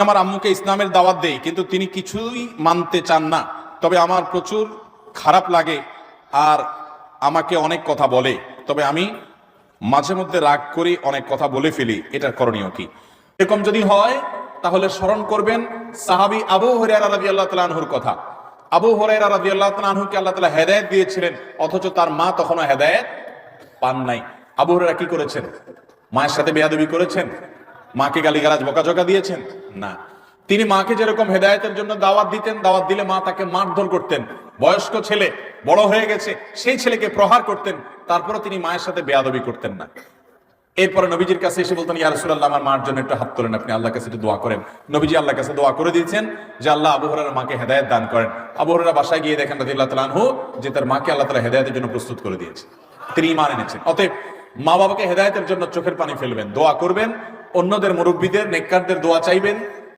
আমার আম্মুকে ইসলামের দাওয়াত দেই, কিন্তু তিনি কিছুই মানতে চান না। তবে আমার প্রচুর খারাপ লাগে আর আমাকে অনেক কথা বলে। তবে আমি মাঝে মধ্যে রাগ করি, অনেক কথা বলে ফেলি। এটার করণীয় কি? এরকম যদি হয় তাহলে স্মরণ করবেন সাহাবী আবু হুরায়রা রাদিয়াল্লাহু তাআলা আনহুর কথা। আবু হুরায়রা রাদিয়াল্লাহু তাআলা আনহুকে আল্লাহ তাআলা হেদায়েত দিয়েছিলেন, অথচ তার মা তখনও হেদায়েত পান নাই। আবু হুরায়রা কি করেছেন? মায়ের সাথে বেয়াদবি করেছেন? মাকে গালিগালাজ বকাঝকা দিয়েছেন? না। তিনি মাকে যেরকম হেদায়েতের জন্য দাওয়াত দিতেন, দাওয়াত দিলে মা তাকে মারধর করতেন। বয়স্ক ছেলে বড় হয়ে গেছে, সেই ছেলেকে প্রহার করতেন, তারপরে তিনি মায়ের সাথে বেয়াদবি করতেন না। এরপরে নবীজির কাছে এসে বলতেন, ইয়া রাসূলুল্লাহ, আমার মার জন্য একটু হাত তোলেন, আপনি আল্লাহর কাছে একটু দোয়া করেন। নবীজি আল্লাহর কাছে দোয়া করে দিয়েছেন যে আল্লাহ আবু হুরায়রার মাকে হেদায়েত দান করেন। আবু হুরায়রা বাসায় গিয়ে দেখেন রাদিয়াল্লাহু তাআলা আনহু যে তার মাকে আল্লাহ তাআলা হেদায়েতের জন্য প্রস্তুত করে দিয়েছে, তিনি ঈমান এনেছেন। অতএব মা বাবাকে হেদায়েতের জন্য চোখের পানি ফেলবেন, দোয়া করবেন, অন্যদের মুরব্বীদের নেককারদের দোয়া চাইবেন।